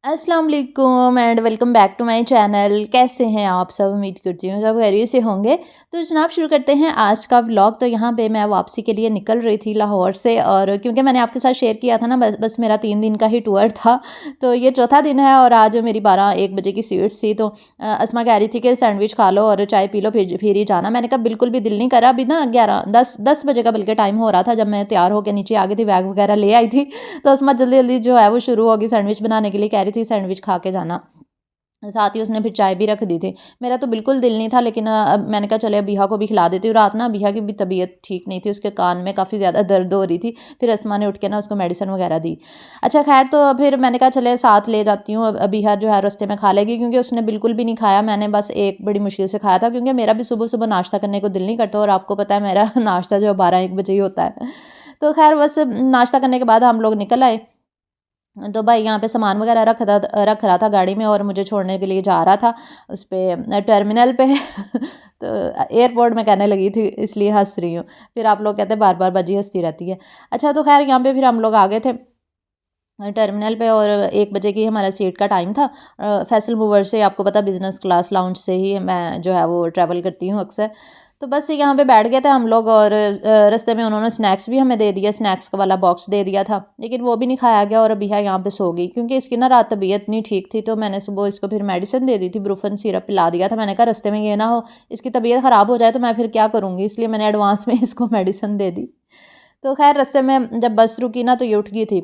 अस्सलाम वालेकुम and welcome back to my channel. कैसे हैं आप सब? उम्मीद करती हूँ सब खैरियत से होंगे। तो जनाब शुरू करते हैं आज का व्लॉग। तो यहाँ पे मैं वापसी के लिए निकल रही थी लाहौर से, और क्योंकि मैंने आपके साथ शेयर किया था ना, बस मेरा 3 दिन का ही टूर था। तो ये चौथा दिन है और आज मेरी 12-1 बजे की सीट्स थी। तो अस्मा कह रही थी कि सैंडविच खा लो और चाय पी लो, फिर ही जाना। मैंने कहा बिल्कुल भी दिल नहीं करा। अभी ना 11-10 बजे का बल्कि टाइम हो रहा था जब मैं तैयार होकर नीचे आ गई थी, बैग वगैरह ले आई थी। तो अस्मा जल्दी जल्दी जो है वो शुरू होगी सैंडविच बनाने के लिए, कह रही थी सैंडविच खा के जाना। साथ ही उसने फिर चाय भी रख दी थी। मेरा तो बिल्कुल दिल नहीं था, लेकिन अब मैंने कहा चले अबिहा को भी खिला देती हूँ। रात ना अबिहा की भी तबीयत ठीक नहीं थी, उसके कान में काफ़ी ज़्यादा दर्द हो रही थी। फिर अस्मा ने उठ के ना उसको मेडिसिन वगैरह दी। अच्छा खैर, तो फिर मैंने कहा चले साथ ले जाती हूँ। अबिहा जो है रास्ते में खा लेगी, क्योंकि उसने बिल्कुल भी नहीं खाया। मैंने बस एक बड़ी मुश्किल से खाया था, क्योंकि मेरा भी सुबह सुबह नाश्ता करने को दिल नहीं करता, और आपको पता है मेरा नाश्ता जो 12-1 बजे ही होता है। तो खैर बस नाश्ता करने के बाद हम लोग निकल आए। तो भाई यहाँ पे सामान वगैरह रख रहा था गाड़ी में, और मुझे छोड़ने के लिए जा रहा था उस पे टर्मिनल पे। तो एयरपोर्ट में कहने लगी थी, इसलिए हंस रही हूँ। फिर आप लोग कहते हैं बार बार बाजी हंसती रहती है। अच्छा, तो खैर यहाँ पे फिर हम लोग आ गए थे टर्मिनल पे, और 1 बजे की हमारा सीट का टाइम था। फैसल मूवर से, आपको पता बिज़नेस क्लास लाउंज से ही मैं जो है वो ट्रैवल करती हूँ अक्सर। तो बस यहाँ पे बैठ गए थे हम लोग, और रास्ते में उन्होंने स्नैक्स भी हमें दे दिया, स्नैक्स का वाला बॉक्स दे दिया था, लेकिन वो भी नहीं खाया गया। और अभी यहाँ पे सो गई, क्योंकि इसकी ना रात तबीयत नहीं ठीक थी। तो मैंने सुबह इसको फिर मेडिसिन दे दी थी, ब्रूफन सिरप पिला दिया था। मैंने कहा रास्ते में ये ना हो इसकी तबीयत ख़राब हो जाए तो मैं फिर क्या करूँगी, इसलिए मैंने एडवांस में इसको मेडिसिन दे दी। तो खैर रास्ते में जब बस रुकी ना तो ये उठ गई थी।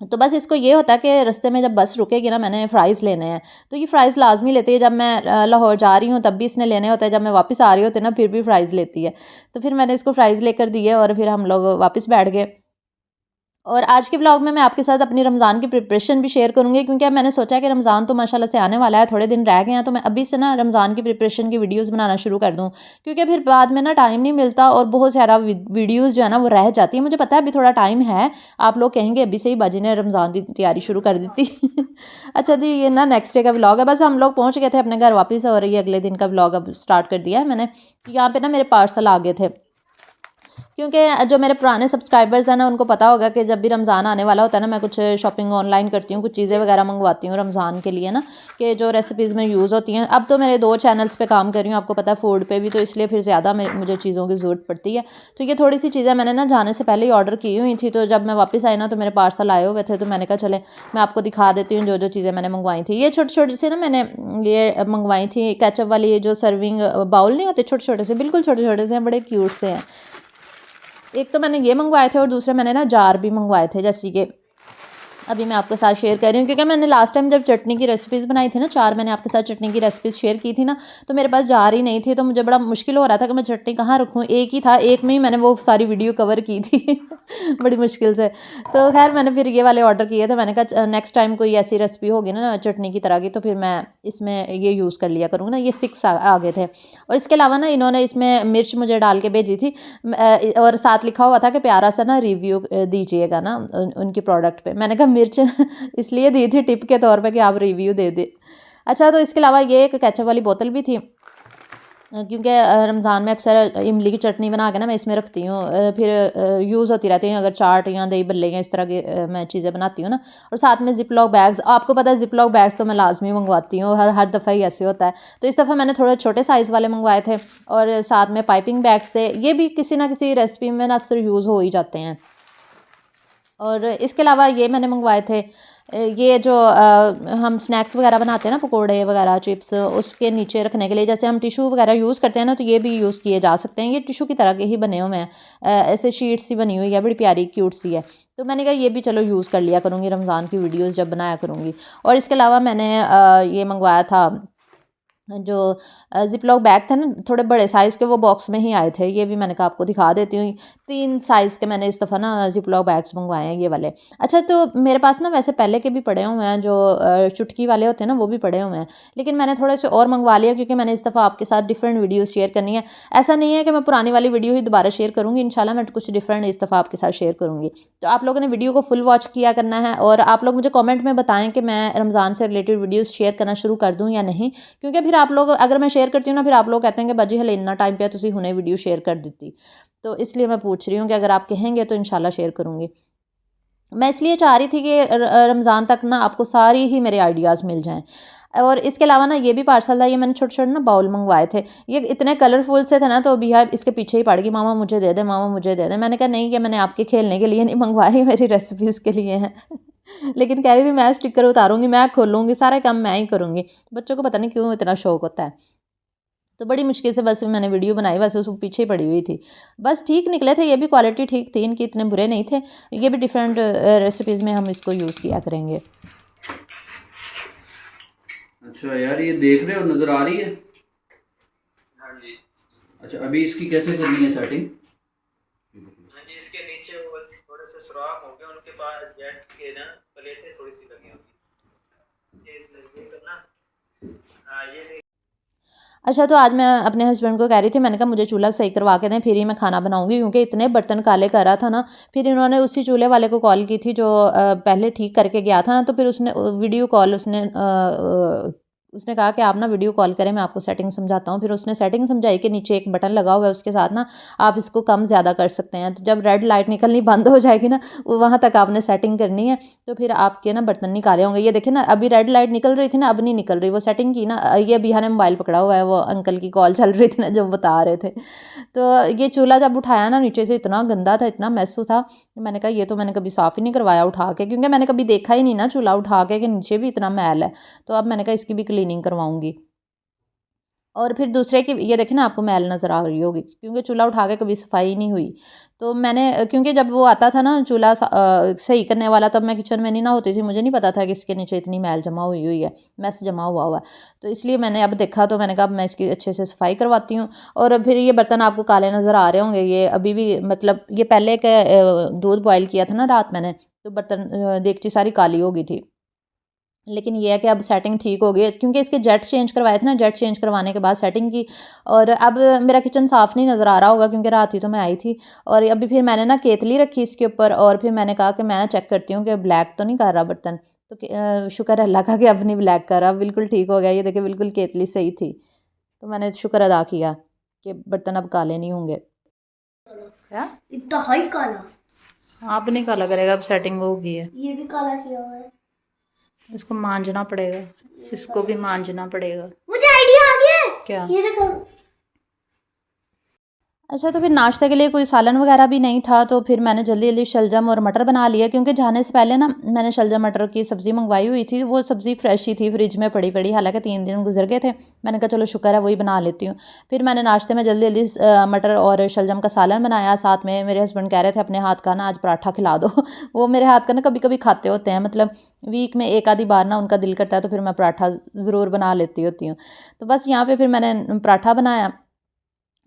तो बस इसको ये होता है कि रास्ते में जब बस रुकेगी ना, मैंने फ़्राइज़ लेने हैं। तो ये फ़्राइज़ लाज़मी लेती है। जब मैं लाहौर जा रही हूँ तब भी इसने लेने होते हैं, जब मैं वापस आ रही होती है ना फिर भी फ़्राइज़ लेती है। तो फिर मैंने इसको फ़्राइज़ लेकर दिए, और फिर हम लोग वापस बैठ गए। और आज के व्लॉग में मैं आपके साथ अपनी रमज़ान की प्रिपरेशन भी शेयर करूँगी, क्योंकि अब मैंने सोचा कि रमज़ान तो माशाल्लाह से आने वाला है, थोड़े दिन रह गए हैं। तो मैं अभी से ना रमज़ान की प्रिपरेशन की वीडियोस बनाना शुरू कर दूँ, क्योंकि फिर बाद में ना टाइम नहीं मिलता, और बहुत सारा वीडियोस जो है ना वो रह जाती है। मुझे पता है अभी थोड़ा टाइम है, आप लोग कहेंगे अभी से ही बाजी ने रमज़ान की तैयारी शुरू कर दी थी। अच्छा जी, ये ना नेक्स्ट डे का व्लॉग है। बस हम लोग पहुँच गए थे अपने घर वापस, और ये अगले दिन का व्लॉग अब स्टार्ट कर दिया है मैंने। यहाँ पे ना मेरे पार्सल आ गए थे, क्योंकि जो मेरे पुराने सब्सक्राइबर्स हैं ना उनको पता होगा कि जब भी रमज़ान आने वाला होता है ना, मैं कुछ शॉपिंग ऑनलाइन करती हूँ, कुछ चीज़ें वगैरह मंगवाती हूँ रमज़ान के लिए ना, कि जो रेसिपीज़ में यूज़ होती हैं। अब तो मेरे 2 चैनल्स पे काम कर रही हूँ, आपको पता है फूड पे भी, तो इसलिए फिर ज़्यादा मुझे चीज़ों की ज़रूरत पड़ती है। तो ये थोड़ी सी चीज़ें मैंने ना जाने से पहले ही ऑर्डर की हुई थी। तो जब मैं वापस आई ना तो मेरे पार्सल आए हुए थे, तो मैंने कहा चले मैं आपको दिखा देती हूँ जो जो चीज़ें मैंने मंगवाई थी। ये छोटी छोटी सी ना मैंने ये मंगवाई थी, केचप वाली ये जो सर्विंग बाउल नहीं होते, छोटे छोटे से, बिल्कुल छोटे छोटे से हैं, बड़े क्यूट से हैं। एक तो मैंने ये मंगवाए थे, और दूसरे मैंने ना जार भी मंगवाए थे, जैसे कि अभी मैं आपके साथ शेयर कर रही हूँ। क्योंकि मैंने लास्ट टाइम जब चटनी की रेसिपीज़ बनाई थी ना, 4 मैंने आपके साथ चटनी की रेसिपीज़ शेयर की थी ना, तो मेरे पास जार ही नहीं थी। तो मुझे बड़ा मुश्किल हो रहा था कि मैं चटनी कहाँ रखूँ। एक ही था, एक में ही मैंने वो सारी वीडियो कवर की थी बड़ी मुश्किल से। तो खैर मैंने फिर ये वाले ऑर्डर किए थे। मैंने कहा नेक्स्ट टाइम कोई ऐसी रेसिपी होगी ना चटनी की तरह की, तो फिर मैं इसमें ये यूज़ कर लिया करूँगी ना। ये 6 आ गए थे। और इसके अलावा ना इन्होंने इसमें मिर्च मुझे डाल के भेजी थी, और साथ लिखा हुआ था कि प्यारा सा ना रिव्यू दीजिएगा ना उनकी प्रोडक्ट पे। मैंने कहा मिर्च इसलिए दी थी टिप के तौर पे कि आप रिव्यू दे दे। अच्छा, तो इसके अलावा ये एक केचप वाली बोतल भी थी, क्योंकि रमज़ान में अक्सर इमली की चटनी बना के ना मैं इसमें रखती हूँ, फिर यूज़ होती रहती हैं अगर चाट या दही बल्ले या इस तरह की मैं चीज़ें बनाती हूँ ना। और साथ में ज़िप लॉक बैग्स, आपको पता है ज़िप लॉक बैग्स तो मैं लाजमी मंगवाती हूँ, हर हर दफ़ा ही ऐसे होता है। तो इस दफ़ा मैंने थोड़े छोटे साइज़ वाले मंगवाए थे, और साथ में पाइपिंग बैग्स थे। ये भी किसी ना किसी रेसिपी में ना अक्सर यूज़ हो ही जाते हैं। और इसके अलावा ये मैंने मंगवाए थे, ये जो हम स्नैक्स वगैरह बनाते हैं ना, पकोड़े वगैरह, चिप्स, उसके नीचे रखने के लिए जैसे हम टिशू वगैरह यूज़ करते हैं ना, तो ये भी यूज़ किए जा सकते हैं। ये टिशू की तरह के ही बने हुए हैं, ऐसे शीट सी बनी हुई है, बड़ी प्यारी क्यूट सी है। तो मैंने कहा ये भी चलो यूज़ कर लिया करूँगी, रमज़ान की वीडियोज़ जब बनाया करूँगी। और इसके अलावा मैंने ये मंगवाया था, जो ज़िप-लॉक बैग थे ना, थोड़े बड़े साइज़ के, वो बॉक्स में ही आए थे। ये भी मैंने कहा आपको दिखा देती हूँ। 3 साइज़ के मैंने इस दफ़ा ना ज़िप-लॉक बैग्स मँगवाए हैं, ये वाले। अच्छा, तो मेरे पास ना वैसे पहले के भी पड़े हुए हैं, जो चुटकी वाले होते हैं ना, वो भी पड़े हुए हैं। लेकिन मैंने थोड़े से और मँगवा लिया, क्योंकि मैंने इस दफ़ा आपके साथ डिफरेंट वीडियोज़ शेयर करनी है। ऐसा नहीं है कि मैं पुरानी वाली वीडियो ही दोबारा शेयर करूँगी, इंशाल्लाह मैं कुछ डिफरेंट इस दफ़ा आपके साथ शेयर करूँगी। तो आप लोगों ने वीडियो को फुल वॉच किया करना है, और आप लोग मुझे कमेंट में बताएँ कि मैं रमज़ान से रिलेटेड वीडियोज़ शेयर करना शुरू कर दूँ या नहीं। क्योंकि फिर आप लोग, अगर मैं शेयर करती हूँ ना, फिर आप लोग कहते हैं कि बाजी हले इन्ना टाइम पे तुसी हुणे वीडियो शेयर कर दी। तो इसलिए मैं पूछ रही हूँ कि अगर आप कहेंगे तो इंशाल्लाह शेयर करूँगी। मैं इसलिए चाह रही थी कि रमज़ान तक ना आपको सारी ही मेरे आइडियाज़ मिल जाएं। और इसके अलावा ना ये भी पार्सल था, ये मैंने छोटे छोटे ना बाउल मंगवाए थे, ये इतने कलरफुल से थे ना, तो बिहा इसके पीछे ही पड़ गई, मामा मुझे दे दे, मामा मुझे दे दे। मैंने कहा नहीं, कि मैंने आपके खेलने के लिए नहीं मंगवाए, मेरी रेसिपीज़ के लिए हैं। लेकिन कह रही थी मैं स्टिकर उतारूंगी, मैं खोलूंगी, सारे काम मैं ही करूंगी। बच्चों को पता नहीं क्यों इतना शौक होता है। तो बड़ी मुश्किल से बस मैंने वीडियो बनाई, बस उसको पीछे ही पड़ी हुई थी। बस ठीक निकले थे, ये भी क्वालिटी ठीक थी इनकी, इतने बुरे नहीं थे। ये भी डिफरेंट रेसिपीज़ में हम इसको यूज़ किया करेंगे। अच्छा यार, ये देख रहे हो, नज़र आ रही है? हाँ जी। अच्छा, अभी इसकी कैसे करनी है सेटिंग? हाँ जी, इसके नीचे वो थोड़े से सुराख होंगे, उनके पास जेट के ना प्लेटें थोड़ी सी लगी होंगी, ये नजदीक करना। हाँ ये नहीं। अच्छा, तो आज मैं अपने हस्बैंड को कह रही थी, मैंने कहा मुझे चूल्हा सही करवा के दें, फिर ही मैं खाना बनाऊंगी, क्योंकि इतने बर्तन काले कर रहा था ना। फिर इन्होंने उसी चूल्हे वाले को कॉल की थी जो पहले ठीक करके गया था ना, तो फिर उसने वीडियो कॉल उसने कहा कि आप ना वीडियो कॉल करें, मैं आपको सेटिंग समझाता हूँ। फिर उसने सेटिंग समझाई कि नीचे एक बटन लगा हुआ है, उसके साथ ना आप इसको कम ज़्यादा कर सकते हैं। तो जब रेड लाइट निकलनी बंद हो जाएगी ना, वहाँ तक आपने सेटिंग करनी है, तो फिर आपके ना बर्तन नहीं काले होंगे। ये देखिए ना, अभी रेड लाइट निकल रही थी ना, अब नहीं निकल रही, वो सेटिंग की ना। ये बिहा ने मोबाइल पकड़ा हुआ है, वो अंकल की कॉल चल रही थी ना, जो बता रहे थे। तो ये चूल्हा जब उठाया ना, नीचे से इतना गंदा था, इतना मैसू था। मैंने कहा ये तो मैंने कभी साफ़ ही नहीं करवाया उठा के, क्योंकि मैंने कभी देखा ही नहीं ना चूल्हा उठा के कि नीचे भी इतना मैल है। तो अब मैंने कहा इसकी भी क्लीनिंग करवाऊंगी। और फिर दूसरे की ये देखें ना, आपको मैल नज़र आ रही होगी, क्योंकि चूल्हा उठा के कभी सफाई नहीं हुई। तो मैंने क्योंकि जब वो आता था ना चूल्हा सही करने वाला, तब मैं किचन में नहीं ना होती थी, मुझे नहीं पता था कि इसके नीचे इतनी मैल जमा हुई हुई है, मैस जमा हुआ हुआ है। तो इसलिए मैंने अब देखा, तो मैंने कहा अब मैं इसकी अच्छे से सफाई करवाती हूँ। और फिर ये बर्तन आपको काले नज़र आ रहे होंगे, ये अभी भी मतलब ये पहले के दूध बॉयल किया था ना रात मैंने, तो बर्तन देगची सारी काली हो गई थी। लेकिन ये है कि अब सेटिंग ठीक हो गई है, क्योंकि इसके जेट चेंज करवाए थे ना, जेट चेंज करवाने के बाद सेटिंग की। और अब मेरा किचन साफ़ नहीं नज़र आ रहा होगा, क्योंकि रात ही तो मैं आई थी। और अभी फिर मैंने ना केतली रखी इसके ऊपर, और फिर मैंने कहा कि मैं ना चेक करती हूँ कि ब्लैक तो नहीं कर रहा बर्तन। तो शुक्र है अल्लाह का कि अब नहीं ब्लैक कर रहा, बिल्कुल ठीक हो गया। ये देखिए बिल्कुल केतली सही थी। तो मैंने शुक्र अदा किया कि बर्तन अब काले नहीं होंगे। क्या इतना हाई काला? आप नहीं काला करेगा, अब सेटिंग हो गई है। ये भी काला किया हुआ है। इसको मांजना पड़ेगा, इसको भी मांजना पड़ेगा। मुझे आइडिया आ गया है। क्या? ये देखो। अच्छा, तो फिर नाश्ते के लिए कोई सालन वगैरह भी नहीं था, तो फिर मैंने जल्दी जल्दी शलजम और मटर बना लिया, क्योंकि जाने से पहले ना मैंने शलजम मटर की सब्ज़ी मंगवाई हुई थी। वो सब्ज़ी फ्रेश ही थी, फ्रिज में पड़ी पड़ी, हालांकि 3 दिन गुजर गए थे। मैंने कहा चलो शुक्र है वही बना लेती हूँ। फिर मैंने नाश्ते में जल्दी जल्दी मटर और शलजम का सालन बनाया। साथ में मेरे हस्बैंड कह रहे थे अपने हाथ का ना आज पराठा खिला दो। वो मेरे हाथ का ना कभी कभी खाते होते हैं, मतलब वीक में एक आधी बार ना उनका दिल करता है, तो फिर मैं पराठा ज़रूर बना लेती होती हूँ। तो बस यहाँ पर फिर मैंने पराठा बनाया,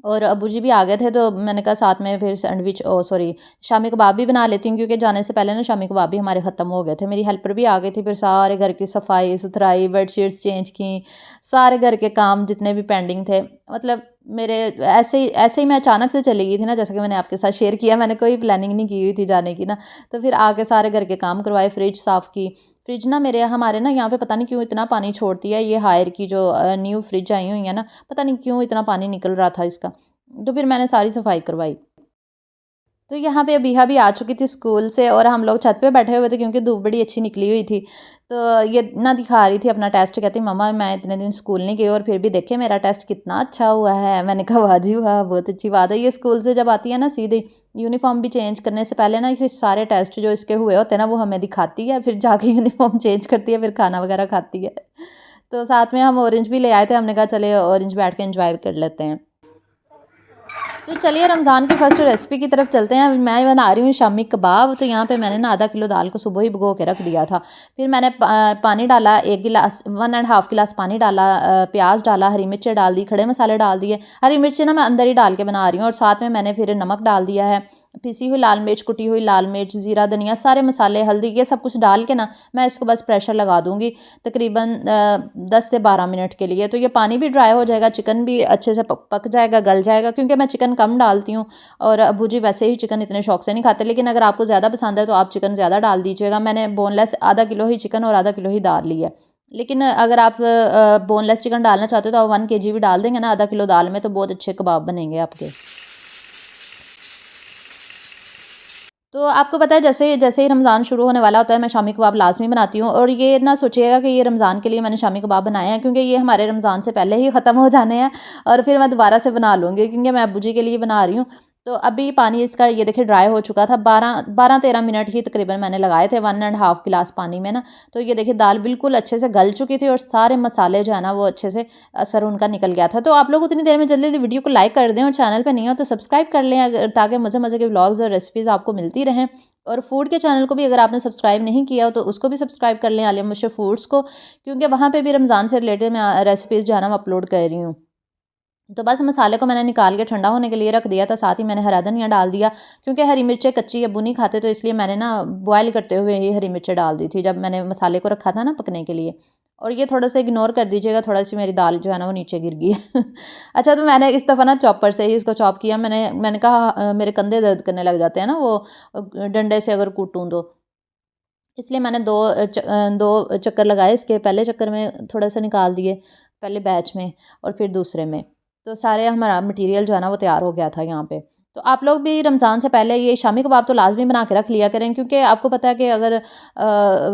और अब्बू जी भी आ गए थे, तो मैंने कहा साथ में फिर सैंडविच, ओ सॉरी, शामी कबाब भी बना लेती हूँ, क्योंकि जाने से पहले ना शामी कबाब भी हमारे ख़त्म हो गए थे। मेरी हेल्पर भी आ गई थी, फिर सारे घर की सफाई सुथराई, बेडशीट्स चेंज की, सारे घर के काम जितने भी पेंडिंग थे, मतलब मेरे ऐसे ही मैं अचानक से चली गई थी ना, जैसा कि मैंने आपके साथ शेयर किया, मैंने कोई प्लानिंग नहीं की हुई थी जाने की ना। तो फिर आके सारे घर के काम करवाए, फ्रिज साफ़ की। फ्रिज ना हमारे ना यहाँ पे पता नहीं क्यों इतना पानी छोड़ती है, ये हायर की जो न्यू फ्रिज आई हुई है ना, पता नहीं क्यों इतना पानी निकल रहा था इसका। तो फिर मैंने सारी सफाई करवाई। तो यहाँ पे अबीहा भी आ चुकी थी स्कूल से, और हम लोग छत पे बैठे हुए थे, क्योंकि धूप बड़ी अच्छी निकली हुई थी। तो ये ना दिखा रही थी अपना टेस्ट, कहती मम्मा मैं इतने दिन स्कूल नहीं गई, और फिर भी देखे मेरा टेस्ट कितना अच्छा हुआ है। मैंने कहा वाह जी वाह, बहुत अच्छी बात है। ये स्कूल से जब आती है ना, सीधे यूनिफॉर्म भी चेंज करने से पहले ना इसे सारे टेस्ट जो इसके हुए होते हैं ना, वो हमें दिखाती है, फिर जाके यूनिफॉर्म चेंज करती है, फिर खाना वगैरह खाती है। तो साथ में हम ऑरेंज भी ले आए थे, हमने कहा चले ऑरेंज बैठ के इंजॉय कर लेते हैं। तो चलिए रमज़ान की फ़र्स्ट रेसिपी की तरफ चलते हैं। मैं बना रही हूँ शामी कबाब। तो यहाँ पे मैंने ना आधा किलो दाल को सुबह ही भिगो के रख दिया था। फिर मैंने पानी डाला, 1.5 गिलास पानी डाला, प्याज डाला, हरी मिर्चें डाल दी, खड़े मसाले डाल दिए। हरी मिर्चें ना मैं अंदर ही डाल के बना रही हूँ, और साथ में मैंने फिर नमक डाल दिया है, पिसी हुई लाल मिर्च, कुटी हुई लाल मिर्च, ज़ीरा, धनिया, सारे मसाले, हल्दी, ये सब कुछ डाल के ना मैं इसको बस प्रेशर लगा दूँगी तकरीबन 10 से 12 मिनट के लिए। तो ये पानी भी ड्राई हो जाएगा, चिकन भी अच्छे से पक जाएगा, गल जाएगा, क्योंकि मैं चिकन कम डालती हूँ। और अब्बू जी वैसे ही चिकन इतने शौक से नहीं खाते, लेकिन अगर आपको ज़्यादा पसंद है तो आप चिकन ज़्यादा डाल दीजिएगा। मैंने बोनलेस आधा किलो ही चिकन और आधा किलो ही दाल ली है। लेकिन अगर आप बोनलेस चिकन डालना चाहते हो तो आप 1 kg भी डाल देंगे ना आधा किलो दाल में, तो बहुत अच्छे कबाब बनेंगे आपके। तो आपको पता है जैसे जैसे ही रमज़ान शुरू होने वाला होता है मैं शामी कबाब लाजमी बनाती हूँ। और ये ना सोचिएगा कि ये रमज़ान के लिए मैंने शामी कबाब बनाए हैं, क्योंकि ये हमारे रमज़ान से पहले ही ख़त्म हो जाने हैं और फिर मैं दोबारा से बना लूँगी, क्योंकि मैं अब्बू जी के लिए बना रही हूँ। तो अभी पानी इसका ये देखिए ड्राई हो चुका था। 12-13 मिनट ही तकरीबन मैंने लगाए थे 1.5 गिलास पानी में ना। तो ये देखिए दाल बिल्कुल अच्छे से गल चुकी थी और सारे मसाले जो है ना वो अच्छे से असर उनका निकल गया था। तो आप लोग उतनी देर में जल्दी जल्दी वीडियो को लाइक कर दें और चैनल पे नहीं हो तो सब्सक्राइब कर लें, अगर ताकि मज़े मज़े के व्लॉग्स और रेसिपीज़ आपको मिलती रहें। और फूड के चैनल को भी अगर आपने सब्सक्राइब नहीं किया हो तो उसको भी सब्सक्राइब कर लें, आलिया मुबशर फूड्स को, क्योंकि वहाँ पे भी रमज़ान से रिलेटेड मैं रेसिपीज़ जो है ना वो अपलोड कर रही हूँ। तो बस मसाले को मैंने निकाल के ठंडा होने के लिए रख दिया था। साथ ही मैंने हरा धनिया डाल दिया, क्योंकि हरी मिर्चें कच्ची अब्बू नहीं खाते, तो इसलिए मैंने ना बॉयल करते हुए ये हरी मिर्चें डाल दी थी जब मैंने मसाले को रखा था ना पकने के लिए। और ये थोड़ा सा इग्नोर कर दीजिएगा, थोड़ा सी मेरी दाल जो है ना वो नीचे गिर गई है। अच्छा, तो मैंने इस दफ़ा ना चॉपर से ही इसको चॉप किया। मैंने कहा मेरे कंधे दर्द करने लग जाते हैं ना वो डंडे से अगर कूटूँ तो, इसलिए मैंने दो चक्कर लगाए इसके। पहले चक्कर में थोड़ा सा निकाल दिए पहले बैच में और फिर दूसरे में, तो सारे हमारा मटेरियल जो है ना वो तैयार हो गया था यहाँ पे। तो आप लोग भी रमज़ान से पहले ये शामी कबाब तो लाजमी बना के रख लिया करें, क्योंकि आपको पता है कि अगर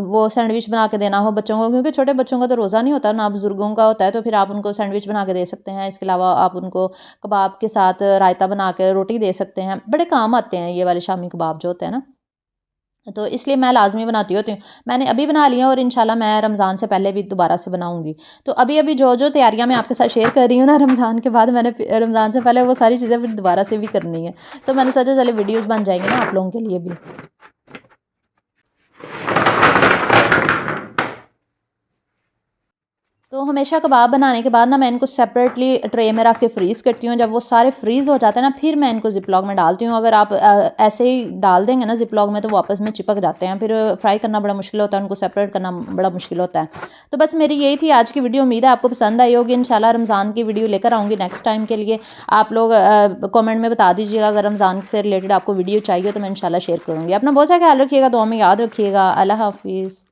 वो सैंडविच बना के देना हो बच्चों को, क्योंकि छोटे बच्चों का तो रोज़ा नहीं होता ना, बुज़ुर्गों का होता है, तो फिर आप उनको सैंडविच बना के दे सकते हैं। इसके अलावा आप उनको कबाब के साथ रायता बना के रोटी दे सकते हैं। बड़े काम आते हैं ये वाले शामी कबाब जो होते हैं ना, तो इसलिए मैं लाज़मी बनाती होती हूँ। मैंने अभी बना लिया और इंशाल्लाह मैं रमज़ान से पहले भी दोबारा से बनाऊँगी। तो अभी जो तैयारियाँ मैं आपके साथ शेयर कर रही हूँ ना रमज़ान के बाद, मैंने रमज़ान से पहले वो सारी चीज़ें फिर दोबारा से भी करनी है। तो मैंने सोचा चले वीडियोज़ बन जाएंगे ना आप लोगों के लिए भी। तो हमेशा कबाब बनाने के बाद ना मैं इनको सेपरेटली ट्रे में रख के फ्रीज़ करती हूँ। जब वो सारे फ्रीज़ हो जाते हैं ना फिर मैं इनको ज़िप-लॉक में डालती हूँ। अगर आप ऐसे ही डाल देंगे ना ज़िप-लॉक में तो वो आपस में चिपक जाते हैं, फिर फ्राई करना बड़ा मुश्किल होता है, उनको सेपरेट करना बड़ा मुश्किल होता है। तो बस मेरी यही थी आज की वीडियो, उम्मीद है आपको पसंद आई होगी। इंशाल्लाह रमज़ान की वीडियो लेकर आऊँगी नेक्स्ट टाइम के लिए। आप लोग कॉमेंट में बता दीजिएगा अगर रमज़ान से रिलेटेड आपको वीडियो चाहिए तो मैं इंशाल्लाह शेयर करूँगी। अपना बहुत सा ख्याल रखिएगा, दुआ में याद रखिएगा। अल्लाह हाफ़िज़।